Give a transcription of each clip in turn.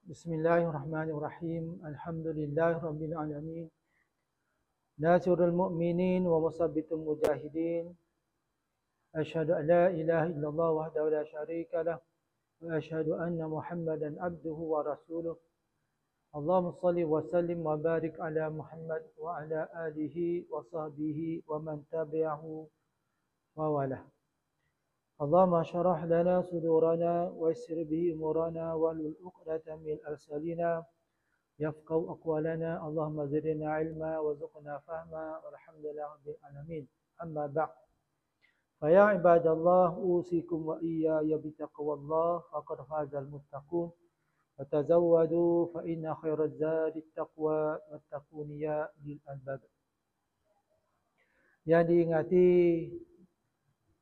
Bismillahirrahmanirrahim. Alhamdulillahirabbil alamin. Nasirul mu'minin wa musabbitul mujahidin. Asyhadu an la ilaha illallah wahdahu la syarika lah wa asyhadu anna Muhammadan abduhu wa rasuluh. Allahumma shalli wa sallim wa barik ala Muhammad wa ala alihi wa sahbihi wa man tabi'ahu wa walah. Allahumma syarah lana sudurana wa yassir bihi umurana wa lul 'uqdatam min alsalina yafqahu aqwalana. Allahumma zidna ilma wa zuqna fahma walhamdulillahi rabbil alamin. Amma ba'd. Fa ya ibadallah usikum wa iyaya bitaqwallah faqad fazal muttaqun wa tazawwadu fa inna khairaz zadi taqwa wattaquni ya lil albab. Yang diingati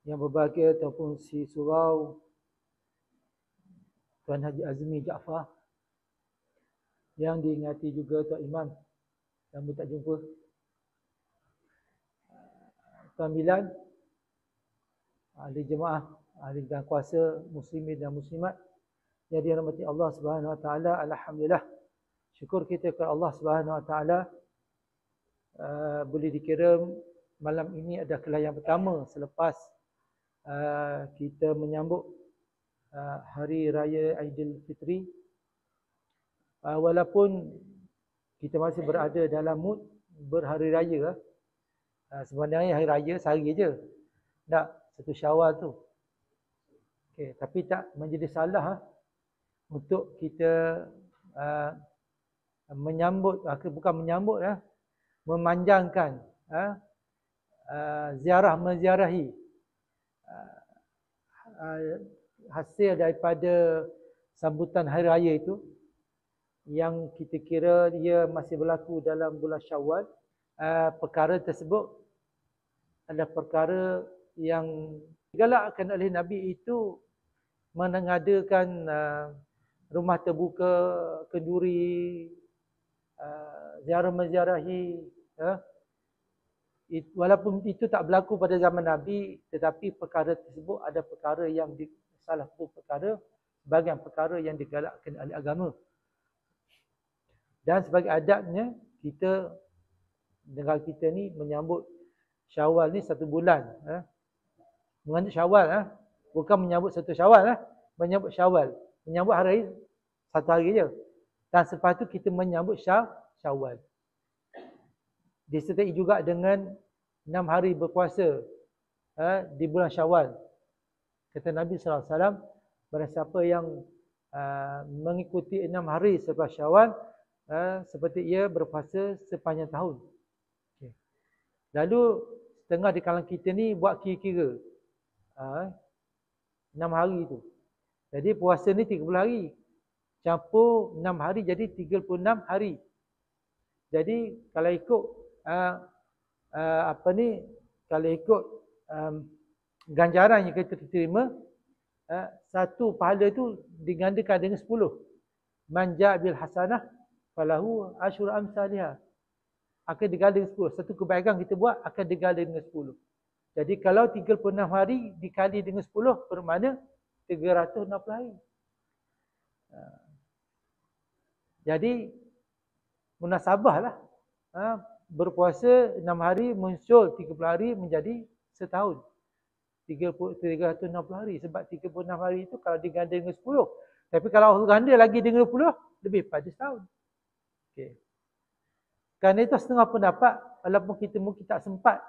yang berbahagia ataupun si surau Tuan Haji Azmi Jaafar, yang diingati juga Tuan Imam yang tak jumpa, Tuan Bilal, ahli jemaah, ahli dan kuasa muslimin dan muslimat yang dirahmati Allah Subhanahu Wa Taala. Alhamdulillah, syukur kita kepada Allah Subhanahu Wa Taala, boleh dikira malam ini adalah kelahiran pertama selepas kita menyambut Hari Raya Aidilfitri. Walaupun kita masih berada dalam mood berhari raya, sebenarnya hari raya sehari je, tak satu Syawal tu. Okay, tapi tak menjadi salah untuk kita menyambut, bukan menyambut, memanjangkan ziarah menziarahi hasil daripada sambutan hari raya itu, yang kita kira dia masih berlaku dalam bulan Syawal. Perkara tersebut adalah perkara yang digalakkan oleh Nabi itu, mengadakan rumah terbuka, kenduri, ziarah menziarahi. Walaupun itu tak berlaku pada zaman Nabi, tetapi perkara tersebut ada perkara yang salah satu perkara, sebagian perkara yang digalakkan oleh agama. Dan sebagai adabnya, kita, negara kita ni menyambut Syawal ni satu bulan. Menyambut Syawal, bukan menyambut satu Syawal, menyambut Syawal. Menyambut hari satu hari je. Dan selepas tu kita menyambut Syawal. Disertai juga dengan 6 hari berpuasa di bulan Syawal. Kata Nabi SAW, barang siapa yang mengikuti 6 hari selepas Syawal, seperti ia berpuasa sepanjang tahun. Okay. Lalu setengah di kalangan kita ni buat kira-kira 6 hari tu. Jadi puasa ni 30 hari. Campur 6 hari jadi 36 hari. Jadi kalau ikut kalau ikut ganjaran yang kita terima, satu pahala tu digandakan dengan 10. Manja bil hasanah falahu asyru amsalihah. Akan diganda dengan 10. Satu kebaikan kita buat akan diganda dengan 10. Jadi kalau 36 hari dikali dengan 10 bermakna 360 hari. Jadi munasabahlah, berpuasa 6 hari muncul 30 hari menjadi setahun. 360 hari. Sebab 36 hari itu kalau diganda dengan 10. Tapi kalau ganda lagi dengan 20, lebih pada setahun. Okay. Kerana itu setengah pendapat, walaupun kita mungkin tak sempat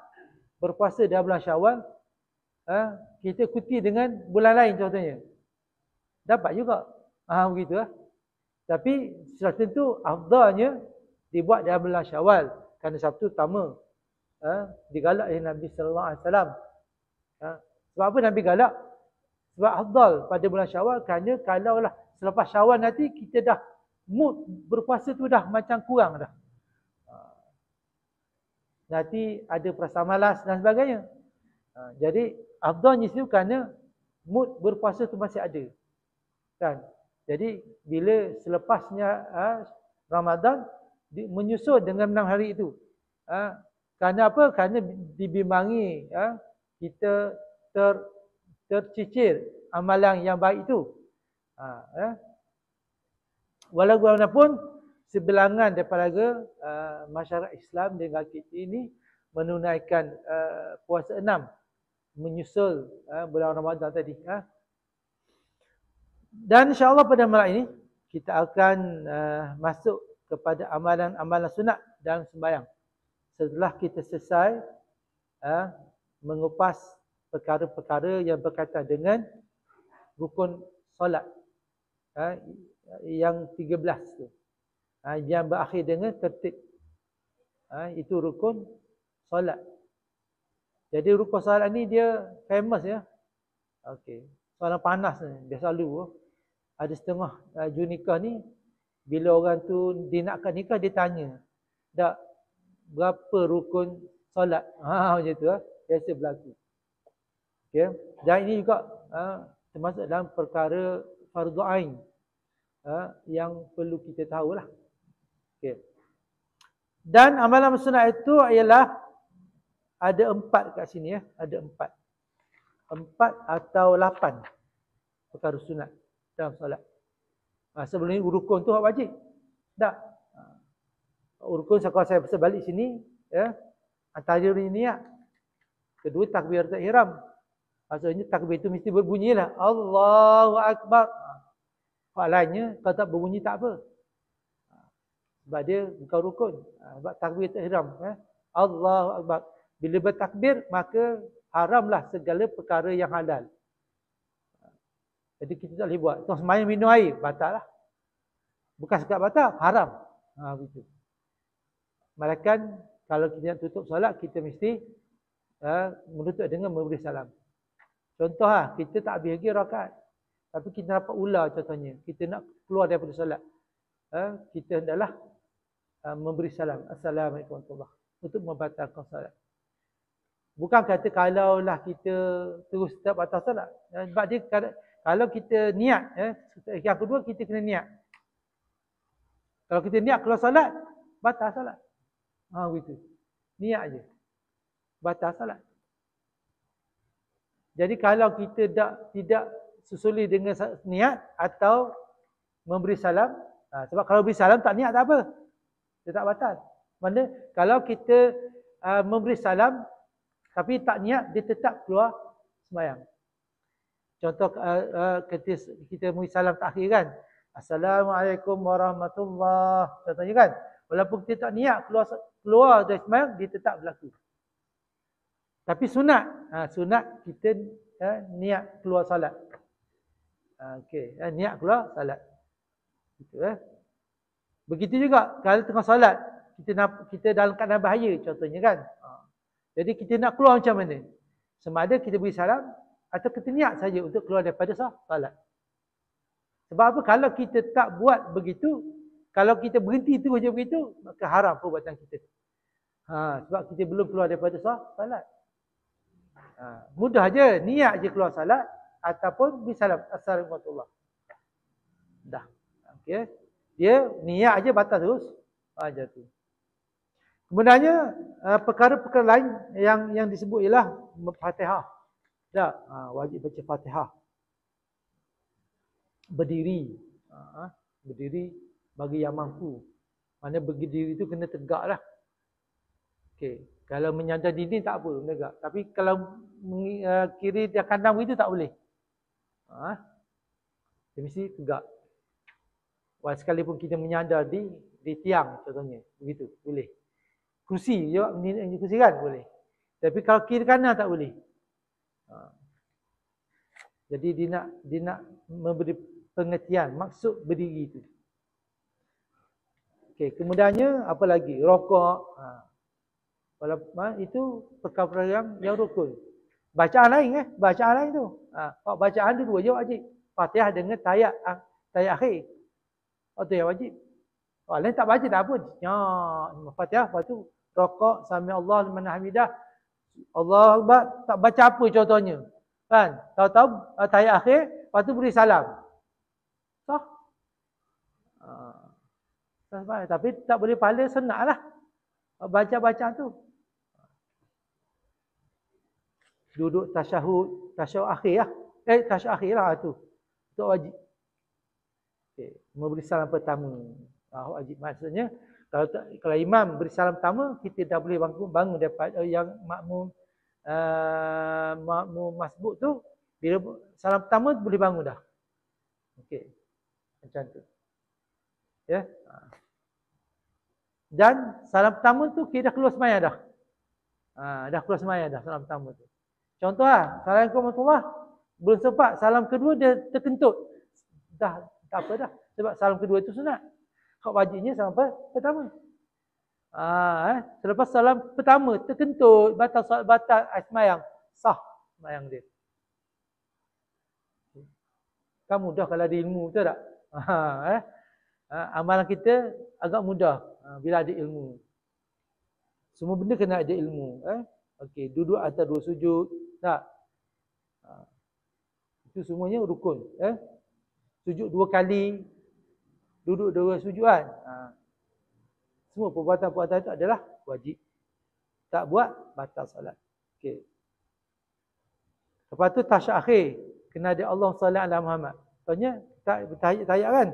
berpuasa dalam bulan Syawal, kita ikuti dengan bulan lain contohnya. Dapat juga. Begitu lah. Tapi sudah tentu afdalnya dibuat dalam bulan Syawal. Kerana Sabtu utama. Digalak oleh Nabi SAW. Sebab apa Nabi galak? Sebab afdal pada bulan Syawal. Kerana kalaulah selepas Syawal nanti kita dah mood berpuasa tu dah macam kurang dah. Nanti ada perasaan malas dan sebagainya. Jadi afdalnya itu kerana mood berpuasa tu masih ada. Kan? Jadi bila selepasnya Ramadan menyusul dengan 6 hari itu. Kerana apa? Kerana dibimbangi kita tercicir amalan yang baik itu. Walaupun sebilangan daripada masyarakat Islam di negara kita ini menunaikan puasa 6 menyusul bulan Ramadan tadi. Dan insya-Allah pada malam ini kita akan masuk kepada amalan-amalan sunat dalam sembahyang. Setelah kita selesai mengupas perkara-perkara yang berkaitan dengan rukun solat yang 13 tu. Yang berakhir dengan tertib. Itu rukun solat. Jadi rukun solat ni dia famous ya. Okey. Soalan panas ni. Dia selalu ada setengah junikah ni bila orang tu dia nakkan nikah dia tanya. Tak berapa rukun solat? Macam tu biasa berlaku. Okey. Dan ini juga termasuk dalam perkara fardu ain yang perlu kita tahulah. Okey. Dan amalan sunat itu ialah ada 4 kat sini ya, ada 4 atau 8 perkara sunat dalam solat. Sebelum ni rukun tu hak wajib. Tak. Rukun kalau saya balik sini ya, antara ni niat. Kedua takbiratul ihram. Maksudnya takbir itu mesti berbunyilah Allahu Akbar. Hak lainnya kalau tak berbunyi tak apa. Sebab dia bukan rukun. Sebab takbiratul ihram Allahu Akbar. Bila bertakbir maka haramlah segala perkara yang halal. Jadi kita tak boleh buat. Tong sembahyang minum air, batal lah. Bukan sekat batal, haram. Begitu. Malakan kalau kita nak tutup solat, kita mesti menutup dengan memberi salam. Contoh kita tak habis lagi rakaat. Tapi kita dapat ular contohnya. Kita nak keluar daripada solat. Kita hendaklah memberi salam. Assalamualaikum warahmatullahi wabarakatuh. Untuk membatalkan solat. Bukan kata kalaulah kita terus tak batal solat. Sebab dia kalau kita niat, yang kedua kita kena niat. Kalau kita niat keluar solat, batal solat. Begitu. Niat je. Batal solat. Jadi kalau kita tidak susuli dengan niat atau memberi salam, sebab kalau beri salam tak niat tak apa. Dia tak batal. Mana kalau kita memberi salam tapi tak niat, dia tetap keluar sembahyang. Contoh kita memberi salam takhir kan. Assalamualaikum warahmatullahi wabarakatuh. Contohnya kan. Walaupun kita tak niat keluar dari sembahyang, dia tetap berlaku. Tapi sunat. Sunat kita niat keluar salat. Okey. Niat keluar salat. Gitu, Begitu juga kalau tengah salat, kita dalam keadaan bahaya contohnya kan. Jadi kita nak keluar macam mana? Sama ada kita beri salam atau kita niat saja untuk keluar daripada salat. Sebab apa? Kalau kita tak buat begitu, kalau kita berhenti terus je begitu, maka haram perbuatan kita. Sebab kita belum keluar daripada salat. Mudah je, niat je keluar salat ataupun beri salam. Assalamualaikum. Dah. Okey. Dia niat je batal terus. Macam tu. Kemudiannya perkara-perkara lain yang disebut ialah Fatihah. Tak, wajib baca Fatihah. Berdiri. Berdiri bagi yang mampu. Mana berdiri itu kena tegaklah. Okey, kalau menyandar dinding tak apa, tegak. Tapi kalau kiri dia kanan begitu tak boleh. Dia mesti tegak. Sekalipun kita menyandar di tiang contohnya, begitu boleh. Kursi je, kursi kan boleh. Tapi kalau kiri kanan tak boleh. Jadi dia nak memberi pengertian maksud berdiri itu. Okey, kemudiannya apa lagi? Rokok. Itu perkara yang rukun. Bacaan lain bacaan lain tu. Bacaan tu dua je wajib. Fatihah dengan tayat akhir. Tu yang wajib. Lain tak baca tak apa. Fatihah lepas tu rokok sami Allah liman hamidah. Allah Akbar, tak baca apa contohnya. Kan? Tahu-tahu tayat akhir, lepas tu beri salam. Sah? Tapi tak boleh pahala senaklah. Baca-baca tu. Duduk tasyahud akhir lah. Tasyahud akhir lah tu. Itu wajib. Okay. Memberi salam pertama. Wajib. Maksudnya kalau imam beri salam pertama, kita dah boleh bangun daripada yang makmum masbuk tu, bila salam pertama boleh bangun dah. Okey. Macam tu. Ya. Dan salam pertama tu kita dah keluar sembahyang dah. Dah keluar sembahyang dah salam pertama tu. Contoh Assalamualaikum warahmatullahi. Belum sempat salam kedua dia terkentut. Dah tak apa dah. Sebab salam kedua itu sunat. Hak wajibnya salam pertama. Selepas salam pertama terkentut, batal sembahyang, sah sembahyang dia. Kan mudah kalau ada ilmu, betul tak? Amalan kita agak mudah bila ada ilmu. Semua benda kena ada ilmu. Okey, duduk atas 2 sujud, tak? Itu semuanya rukun. Sujud 2 kali, duduk 2 sujud kan? Semua perbuatan-perbuatan itu adalah wajib. Tak buat, batal solat. Okey. Lepas tu tasyahud akhir. Kena ada Allahumma salli ala Muhammad. Contohnya, tahiyat kan?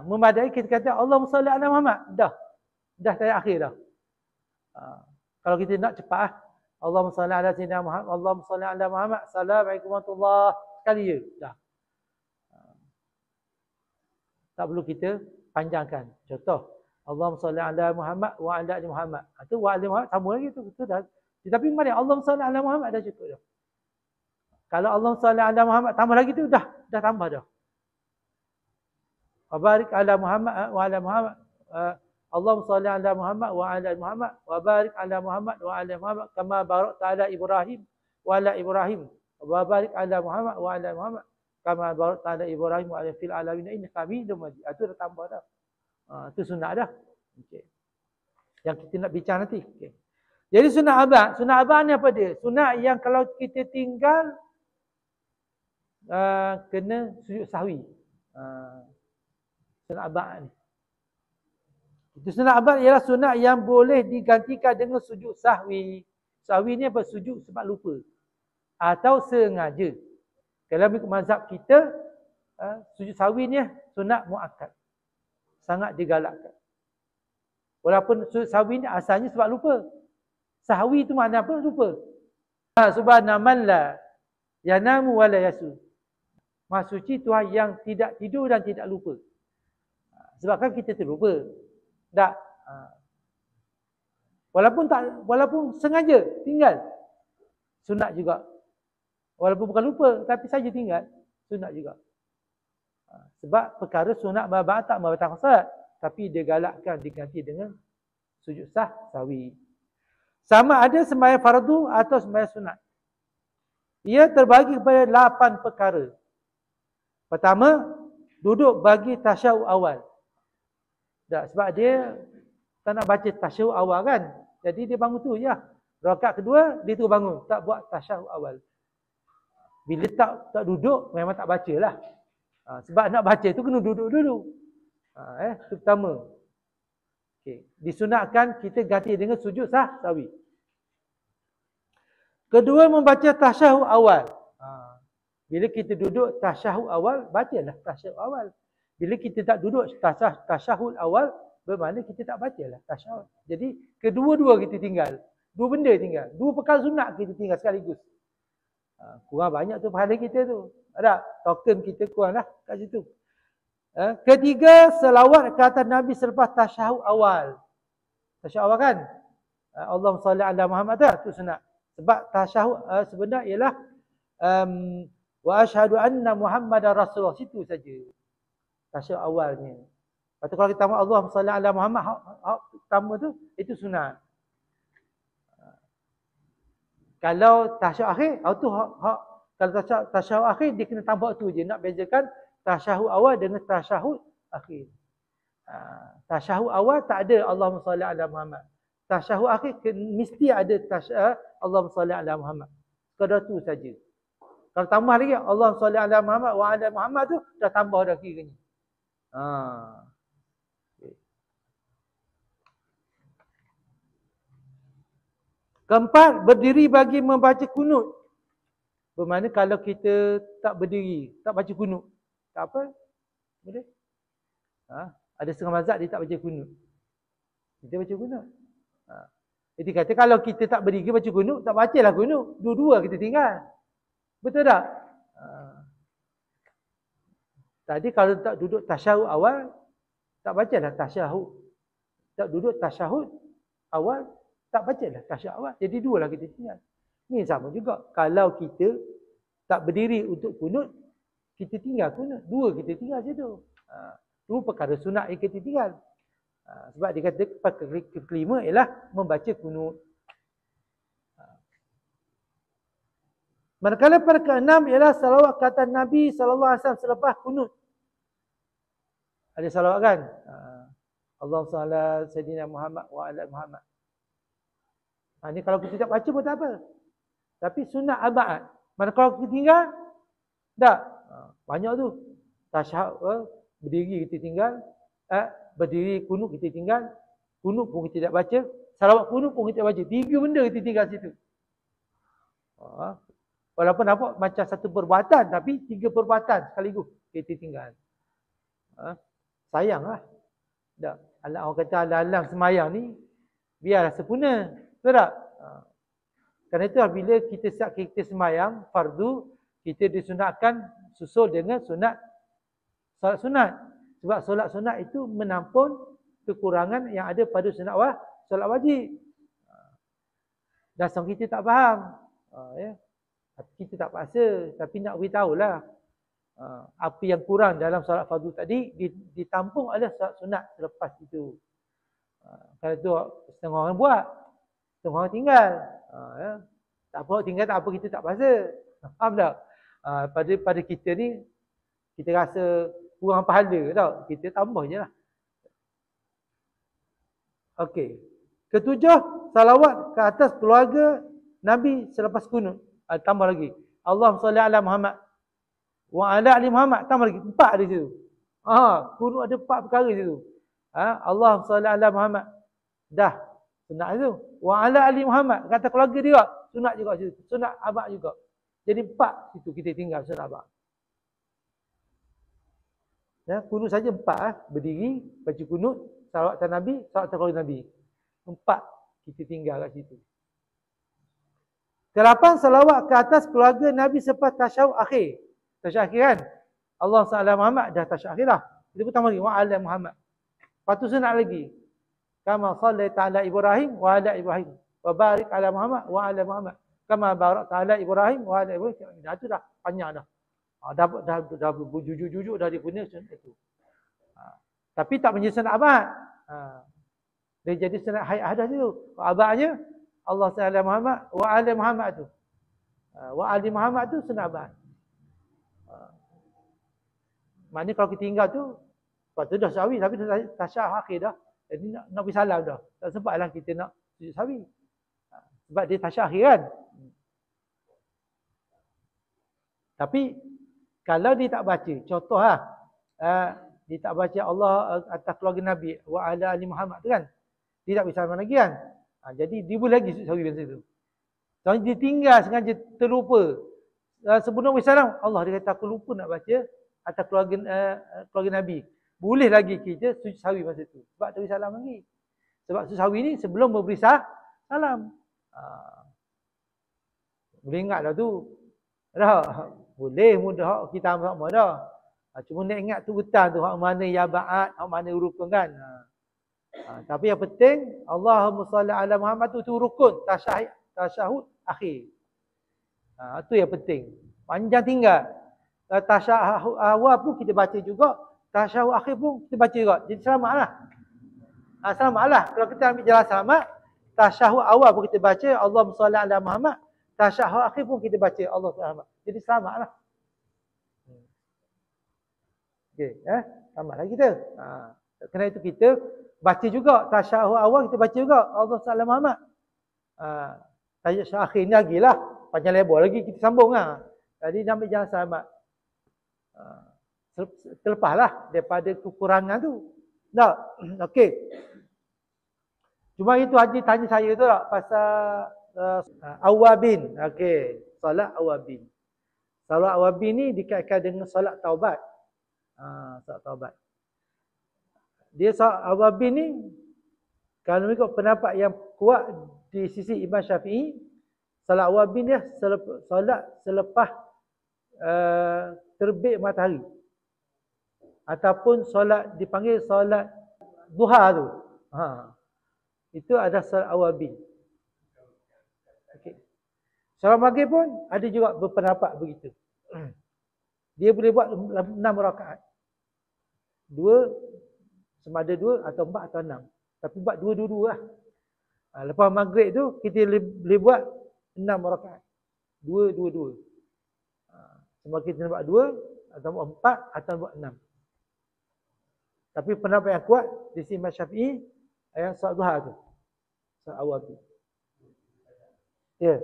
Memadai kita kata Allahumma salli ala Muhammad. Dah tahiyat akhir dah. Kalau kita nak cepat Allahumma salli ala sayyidina Muhammad, Allahumma salli ala Muhammad, assalamualaikum warahmatullahi, sekali je. Dah. Tak perlu kita panjangkan. Contoh, Allahumma salli ala Muhammad wa ala ali Muhammad. Itu wa ala Muhammad sama lagi tu. Betul dah. Tetapi mari Allahumma salli ala Muhammad dah cukup dah. Kalau Allahumma salli ala Muhammad tambah lagi tu dah tambah dah. Wa barik ala Muhammad wa ala Muhammad. Allahumma salli ala Muhammad wa ala Muhammad wa barik ala Muhammad wa ala Muhammad kama barakta ala Ibrahim wa ala Ibrahim wa barik ala Muhammad wa ala Muhammad kama barakta ala Ibrahim wa ala fil alamin innaka Hamidum Majid. Itu dah tambah dah. Itu sunat dah. Okey. Yang kita nak bincang nanti. Okey. Jadi sunat abad ni apa dia? Sunat yang kalau kita tinggal kena sujud sahwi. Sunat abad ni. Itu sunat abad ialah sunat yang boleh digantikan dengan sujud sahwi. Sahwi ni apa? Sujud sebab lupa. Atau sengaja. Kalau ikut mazhab kita, sujud sahwi ni sunat muakkad. Sangat digalakkan. Walaupun sujud sahwi ni asalnya sebab lupa. Sahwi tu makna apa? Lupa. Subhanaman la yanamu wa la yasu. Maha suci Tuhan yang tidak tidur dan tidak lupa. Sebabkan kita terlupa. Tak. Walaupun sengaja tinggal. Sunat juga. Walaupun bukan lupa tapi saja tinggal, sunat juga. Sebab perkara sunat tak membatalkan solat, tapi dia galakkan diganti dengan sujud sahwi. Sama ada sembahyang fardu atau sembahyang sunat. Ia terbagi kepada 8 perkara. Pertama, duduk bagi tasyahud awal. Tak, sebab dia tak nak baca tasyahud awal kan. Jadi dia bangun tu je. Rakaat kedua dia tu bangun, tak buat tasyahud awal. Bila tak duduk memang tak bacalah. Sebab nak baca tu kena duduk dulu. Itu pertama. Okey, disunatkan kita ganti dengan sujud sahwi. Kedua, membaca tasyahud awal. Bila kita duduk tasyahud awal, bacalah tasyahud awal. Bila kita tak duduk tasyahud awal, bermakna kita tak bacalah tasyahud. Jadi kedua-dua kita tinggal. 2 benda tinggal. 2 perkara sunat kita tinggal sekaligus. Kurang banyak tu pahala kita tu. Ada token kita kurang lah kat situ. Ketiga, selawat ke atas Nabi selepas tasyahud awal. Tasyahud awal kan? Allahumma salli ala Muhammad tu sunat. Sebab tasyahud sebenar ialah wa asyhadu anna Muhammadar Rasulullah, situ saja. Tasyahud awalnya. Lepas tu kalau kita tambah Allahumma salli ala Muhammad, pertama tu itu sunat. Kalau tasyahud akhir, kalau tasyahud akhir dia kena tambah tu je. Nak bezakan tasyahud awal dengan tasyahud akhir. Tasyahud awal tak ada Allahumma salli ala Muhammad. Tasyahud akhir mesti ada Allahumma salli ala Muhammad. Sekadar tu saja. Kalau tambah lagi Allahumma salli ala Muhammad wa ala Muhammad tu dah tambah dah kiranya. Keempat, berdiri bagi membaca kunut. Bermakna kalau kita tak berdiri, tak baca kunut, tak apa, boleh. Ada setengah mazhab dia tak baca kunut. Kita baca kunut. Jadi kata kalau kita tak berdiri baca kunut, tak bacalah kunut. Dua-dua kita tinggal. Betul tak? Tadi kalau tak duduk tasyahud awal, tak bacalah tasyahud. Tak duduk tasyahud awal, tak bacalah tasyahud awal. Jadi dua lah kita tinggal. Ni sama juga. Kalau kita tak berdiri untuk kunut, kita tinggal kunut. Dua kita tinggal situ. Dua perkara sunat yang kita tinggal. Sebab dia kata perkara kelima ialah membaca kunut. Manakala perkara keenam ialah salawat kata Nabi SAW selepas kunut. Ada salawat kan? Allahumma salli ala Sayyidina Muhammad wa ala Muhammad. Ini kalau kita tak baca pun tak apa. Tapi sunat abad. Mana kalau kita tinggal? Tak. Banyak tu. Tasyahud, berdiri kita tinggal. Berdiri kunut kita tinggal. Kunut pun kita tak baca. Salawat kunut pun kita baca. Tiga benda kita tinggal situ. Walaupun nampak macam satu perbuatan, tapi tiga perbuatan sekaligus kita tinggal. Sayanglah. Tak. Orang kata alang-alang semayang ni, biarlah sempurna. Betul tak? Kerana itu bila kita semayang, fardu, kita disunatkan susul dengan solat sunat. Sebab solat sunat itu menampun kekurangan yang ada pada solat wajib. Dasar kita tak faham. Kita tak paksa, tapi nak beritahulah apa yang kurang dalam solat fardu tadi ditampung oleh solat sunat selepas itu. Kalau tu setengah orang buat, setengah orang tinggal. Tak apa tinggal, tak apa, kita tak paksa. Faham tak? Pada kita ni, kita rasa kurang pahala tau. Kita tambah je lah. Okey. Ketujuh, salawat ke atas keluarga Nabi selepas kunut. Tambah lagi. Allahumma salli ala Muhammad wa ala ali Muhammad. Tambah lagi. 4 ada situ. Kunut ada 4 perkara situ. Allahumma salli ala Muhammad. Dah. Sunat itu. Wa ala ali Muhammad. Kata keluarga dia. Sunat juga situ. Sunat abad juga. Jadi 4 situ kita tinggal sunat abad. Kunut saja 4. Berdiri, baca kunut, salawat atas Nabi, salawat atas keluarga Nabi. 4 kita tinggal kat situ. Ke-8, salawat ke atas keluarga Nabi selepas tasyahud akhir. Tasyahud akhir kan? Allah SWT Muhammad dah tasyahud akhir lah. Kita pun tambah lagi. Wa ala Muhammad. Lepas tu sunat lagi. Kama sallaita ala Ibrahim wa ala Ibrahim. Wa barik ala Muhammad wa ala Muhammad. Kama barakta ala Ibrahim wa ala Ibrahim. Dah tu dah panjang dah. Dah berjujuk-jujuk dah dia punya sunat itu. Tapi tak menjadi sunat abad. Dia jadi sunat hayat dah tu. Abadnya Allah SWT Muhammad wa ala Muhammad tu. Wa ali Muhammad tu sunat abad. Maknanya kalau kita tinggal tu, lepas tu dah sawi, tapi dah tasyahud akhir dah. Jadi nak pergi salam dah. Tak sempatlah kita nak sujud sawi. Sebab dia tasyahud akhir kan. Tapi kalau dia tak baca, contoh dia tak baca Allah atas keluarga Nabi wa ala ali Muhammad tu kan. Dia tak bisa salam lagi kan. Jadi dia boleh lagi sujud sawi masa tu. Soalnya dia tinggal sengaja terlupa. Sebelum bersalam, Allah dia kata aku lupa nak baca atas keluarga Nabi. Boleh lagi kita sujud sawi masa tu. Sebab tak salam lagi. Sebab sujud sawi ni sebelum memberi salam. Boleh ingat dah tu. Dah. Boleh mudah kita sama dah. Cuma nak ingat tu betul tu hak mana ya ba'at, hak mana rukun kan. Tapi yang penting Allahumma salli ala Muhammad tu rukun tasyahud akhir. Itu yang penting. Panjang tinggal. Tasyahud awal pun kita baca juga, tasyahud akhir pun kita baca juga. Jadi selamatlah. Selamatlah. Kalau kita ambil jalan selamat, tasyahud awal pun kita baca Allahumma salli ala Muhammad, tasyahud akhir pun kita baca Allah Muhammad. Jadi selamatlah. Okey, selamatlah kita. Kerana itu kita baca juga tasyahud awal, kita baca juga Allah SWT Muhammad. Tasyahud akhir ni lagi lah. Panjang lebar lagi kita sambung lah. Jadi nak ambil jalan selamat. Terlepaslah daripada kekurangan tu. Tak? Okey. Cuma itu Haji tanya saya tu tak pasal awabin. Okey. Salat awabin. Salat awabin ni dikaitkan dengan salat taubat. Salat taubat. Dia solat awabin ni, kalau ikut pendapat yang kuat di sisi Imam Syafi'i, solat awabin dia solat selepas terbit matahari. Ataupun solat dipanggil solat duha tu. Itu ada solat awabin. Okay. Solat maghrib pun ada juga berpendapat begitu. Dia boleh buat 6 rakaat. 2, sama ada 2 atau 4 atau 6. Tapi buat 2-2 lah. Lepas maghrib tu, kita boleh buat 6 rakaat. 2-2-2. Sama kita buat 2, atau buat 4, atau buat 6. Tapi pendapat yang kuat, di sini Imam Syafi'i, yang solat duha tu. Solat awal tu. Ya.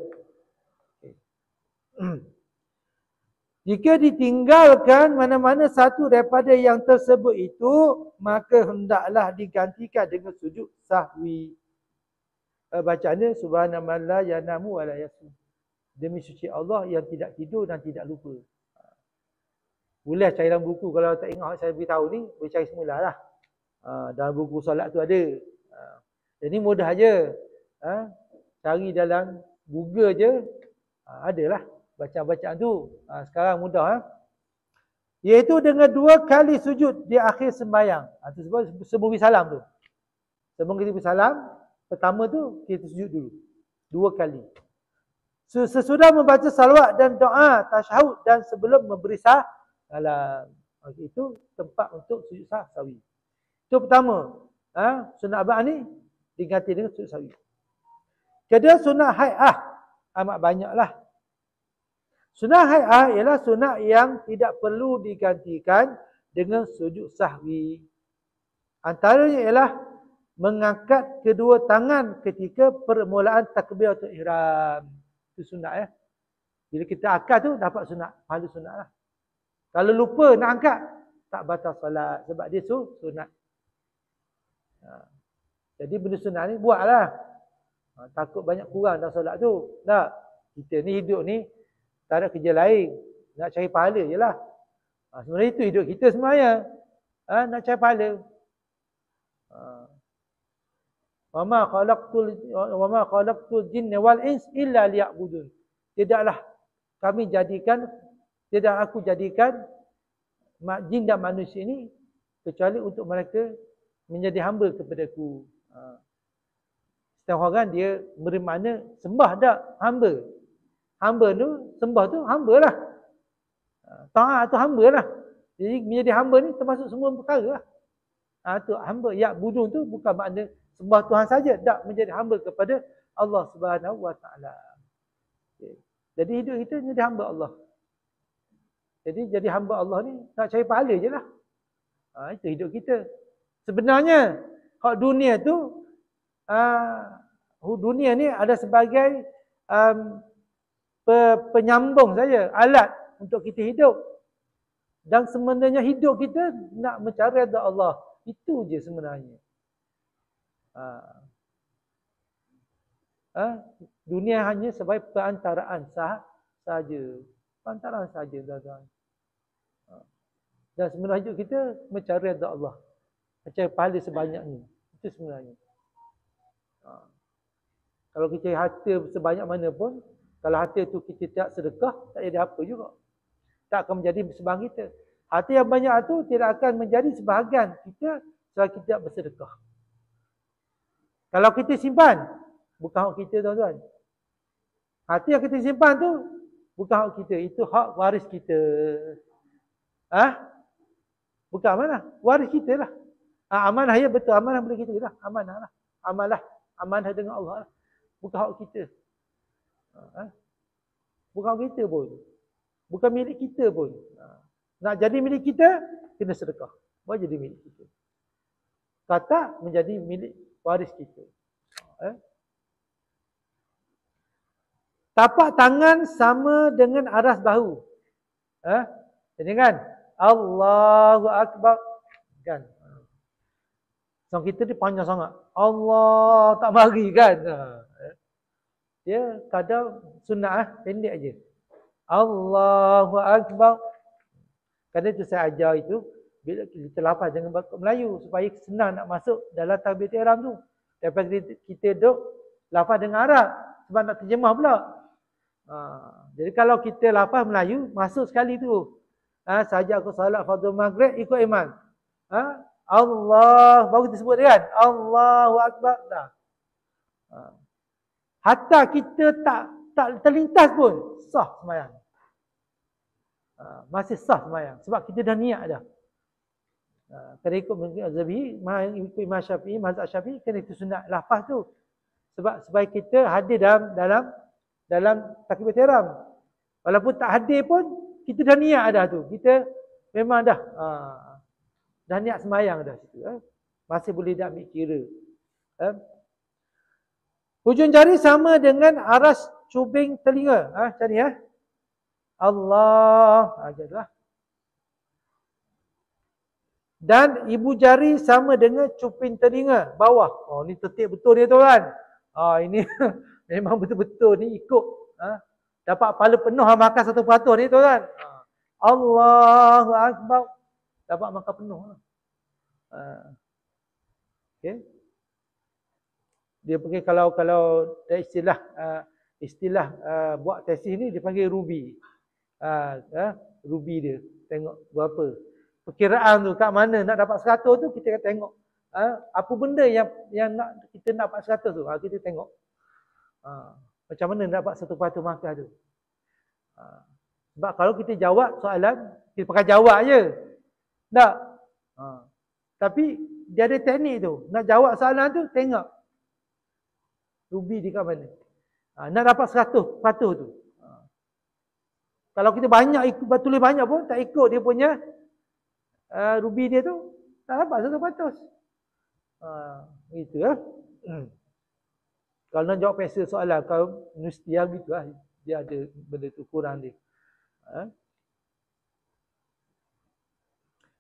Okay. Jika ditinggalkan mana-mana satu daripada yang tersebut itu, maka hendaklah digantikan dengan sujud sahwi. Bacaannya subhanallahi la yanamu wa la yasum. Demi suci Allah yang tidak tidur dan tidak lupa. Boleh cari dalam buku, kalau tak ingat saya beritahu ni, boleh cari semula lah. Dalam buku solat tu ada. Jadi mudah aja. Cari dalam Google je, adalah bacaan-bacaan tu. Sekarang mudah. Iaitu dengan 2 kali sujud di akhir sembahyang. Itu sebelum salam tu. Sebelum kita bersalam, pertama tu kita sujud dulu. 2 kali. Sesudah membaca salawat dan doa tasyahud dan sebelum memberi salam. Itu tempat untuk sujud sahwi. Itu pertama. Sunat abad ni diganti dengan sujud sahwi. Kedua, sunat hai'ah. Amat banyaklah. Sunat hai'ah ialah sunat yang tidak perlu digantikan dengan sujud sahwi. Antaranya ialah mengangkat kedua tangan ketika permulaan takbiratul ihram. Itu sunat ya. Bila kita akad tu dapat sunat, pahala sunat lah. Kalau lupa nak angkat, tak batal solat sebab dia sunat. Jadi benda sunat ni buatlah. Takut banyak kurang dalam solat tu. Tak. Kita ni hidup ni tak ada kerja lain. Nak cari pahala je lah. Sebenarnya itu hidup kita sebenarnya. Nak cari pahala. Wa ma khalaqtul jinna wal ins illa liya'budun. Tidaklah aku jadikan jin dan manusia ini kecuali untuk mereka menjadi hamba kepadaku. Setengah orang dia bermakna sembah tak hamba. Hamba tu, sembah tu hamba lah. Taat tu hamba lah. Jadi menjadi hamba ni termasuk semua perkara lah. Tu hamba. Ya budun tu bukan makna sembah Tuhan saja. Tak, menjadi hamba kepada Allah Subhanahu Wa Taala. Jadi hidup kita jadi hamba Allah. Jadi jadi hamba Allah ni nak cari pahala je lah. Itu hidup kita. Sebenarnya hak dunia tu dunia ni ada sebagai penyambung saja, alat untuk kita hidup. Dan sebenarnya hidup kita nak mencari redha Allah. Itu je sebenarnya. Dunia hanya sebagai perantaraan sahaja. Perantaraan sahaja, tuan-tuan. Dan sebenarnya hidup kita mencari redha Allah. Mencari pahala sebanyaknya. Itu sebenarnya. Kalau kita harta sebanyak mana pun, kalau harta tu kita tak sedekah, tak jadi apa juga. Tak akan menjadi sebahagian kita. Harta yang banyak tu tidak akan menjadi sebahagian kita selagi kita tak bersedekah. Kalau kita simpan, bukan hak kita, tuan-tuan. Harta yang kita simpan tu bukan hak kita, itu hak waris kita. Bukan amanah, waris kita lah. Amanah ya betul, amanah boleh kita lah. Amanah lah. Amanah dengan Allah lah. Bukan hak kita. Bukan hak kita pun. Bukan milik kita pun. Nak jadi milik kita, kena sedekah. Baru jadi milik kita. Kata menjadi milik waris kita. Tapak tangan sama dengan aras bahu. Jadi kan? Allahu Akbar. Kan? So kita ni panjang sangat. Allah tak mari kan? Dia kadang sunnah pendek aja. Allahu Akbar. Kadang itu saya ajar itu Bila kita lafaz dengan bahasa Melayu supaya senang nak masuk dalam takbiratul ihram tu. Daripada kita duduk lafaz dengan Arab sebab nak terjemah pula. Jadi kalau kita lafaz Melayu masuk sekali tu. Saja aku salat fardu maghrib ikut imam. Allah baru kita sebut dia kan. Allahu akbar dah. Hatta kita tak terlintas pun sah sembahyang. Masih sah sembahyang sebab kita dah niat dah. Kena ikut mazhabi, ikut Imam Syafi'i, mazhab Syafi'i kena itu sunat lafaz tu. Sebab supaya kita hadir dalam takbiratul ihram. Walaupun tak hadir pun kita dah niat dah tu. Kita memang dah niat sembahyang dah situ. Masih boleh dah ambil kira. Hujung jari sama dengan aras cubing telinga. Macam ni Allah. Jadilah. Dan ibu jari sama dengan cuping telinga bawah. Ni tertib betul dia tu kan. Ini memang betul-betul ni ikut. Dapat pahala penuh makan 1% ni tu kan. Allahu akbar. Dapat makan penuh. Okay. Dia panggil kalau istilah buat tesis ni dia panggil ruby. Ruby dia. Tengok berapa. Perkiraan tu kat mana nak dapat 100 tu kita akan tengok. Apa benda yang kita nak dapat 100 tu. Kita tengok. Macam mana nak dapat 1% makan tu. Sebab kalau kita jawab soalan, kita pakai jawab je. Tak? Tapi dia ada teknik tu. Nak jawab soalan tu, tengok. Ruby di kat mana. Nak dapat 100 tu. Kalau kita banyak tulis banyak pun tak ikut dia punya ruby dia tu, tak dapat 100%. Gitu Kalau nak jawab pensel soalan, kalau mesti gitu lah. Dia ada benda tu kurang dia.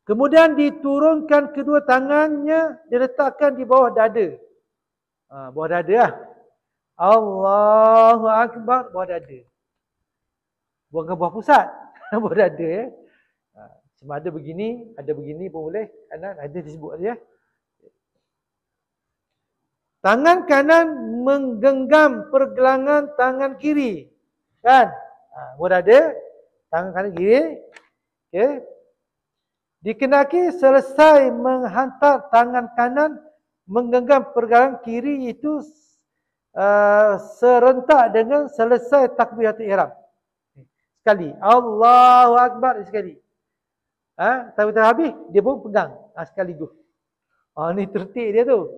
Kemudian diturunkan kedua tangannya, diletakkan di bawah dada. Bawah dada lah. Allahu akbar, bawah dada. Bukan bawah pusat. Bawah dada Sama ada begini pun boleh. Kanan ada disebut dia. Tangan kanan menggenggam pergelangan tangan kiri. Kan? Berada tangan kanan kiri. Okey. Dikenaki selesai menghantar tangan kanan menggenggam pergelangan kiri itu serentak dengan selesai takbiratul ihram. Sekali. Allahu akbar sekali. Tapi habis dia pun pegang sekaligus. Ni tertib dia tu.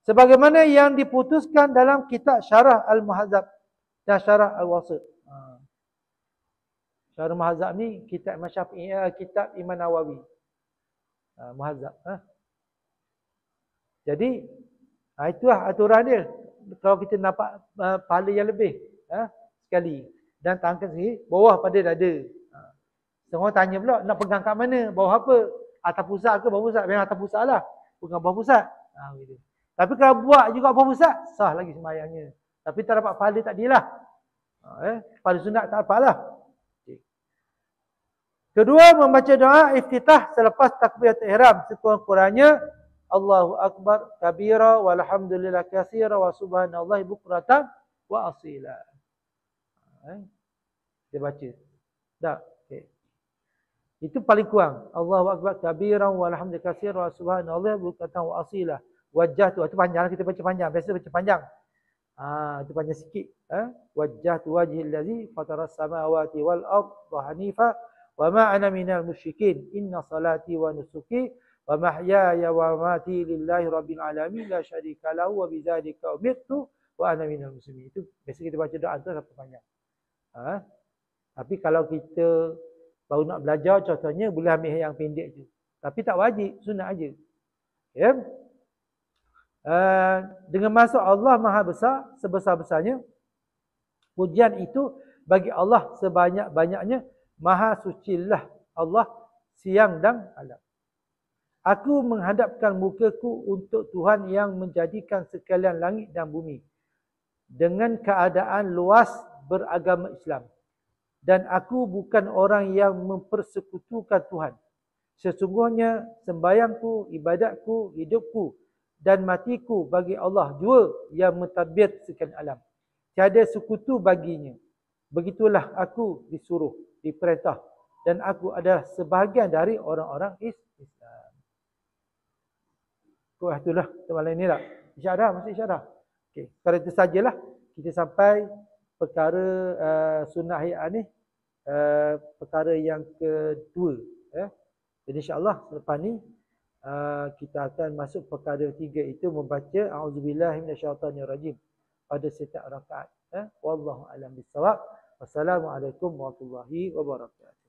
Sebagaimana yang diputuskan dalam kitab Syarah Al-Muhadzab dan Syarah Al-Wasit. Syarah Al-Muhadzab ni kitab Imam Syafi'i, kitab Imam Nawawi. Muhadzab. Jadi itulah aturan dia. Kalau kita dapat pahala yang lebih sekali dan tangan sendiri bawah pada dada. Semua tanya pula nak pegang kat mana? Bawah apa? Atas pusat ke bawah pusat? Memang atas pusat lah. Pegang bawah pusat. Gitu. Tapi kalau buat juga bawah pusat, sah lagi sembahyangnya. Tapi tak dapat pahala tak dialah. Pahala sunat tak dapat lah. Okay. Kedua, membaca doa iftitah selepas takbiratul ihram. Sekurang-kurangnya, Allahu Akbar kabira walhamdulillah katsira wa subhanallahi bukratan wa asila. Dia baca. Tak? Itu paling kurang. Allahu akbar kabiran walhamdulillah katsiran wa subhanallahi bukratan wa asila. Wajah tu panjang, kita baca panjang. Biasa baca panjang. Itu panjang sikit. Wajah tu wajhil ladzi fataras samawati wal ardh hanifa wa ma ana minal musyrikin. Inna salati wa nusuki wa mahyaya wa mamati lillahi rabbil alamin la syarika lahu wa bidzalika umirtu wa ana minal muslimin. Itu biasa kita baca doa tu sampai panjang. Tapi kalau kita baru nak belajar, contohnya boleh ambil yang pendek je. Tapi tak wajib, sunat aja. Ya. Dengan masuk Allah Maha Besar, sebesar-besarnya. Pujian itu bagi Allah sebanyak-banyaknya. Maha sucilah Allah siang dan malam. Aku menghadapkan mukaku untuk Tuhan yang menjadikan sekalian langit dan bumi. Dengan keadaan luas beragama Islam. Dan aku bukan orang yang mempersekutukan Tuhan. Sesungguhnya sembahyangku, ibadatku, hidupku dan matiku bagi Allah jua yang mentadbir sekalian alam. Tiada sekutu baginya. Begitulah aku disuruh, diperintah. Dan aku adalah sebahagian dari orang-orang Islam. Itulah malam ini lah. Isyarah, masih isyarah. Okey, sekarang itu sajalah. Kita sampai perkara sunnah hayat ni. Perkara yang kedua. Jadi insyaAllah selepas ni kita akan masuk perkara ketiga, itu membaca A'udzubillahi minasyaitanirrajim pada setiap rakaat. Wallahu a'lam bissawab. Wassalamualaikum warahmatullahi wabarakatuh.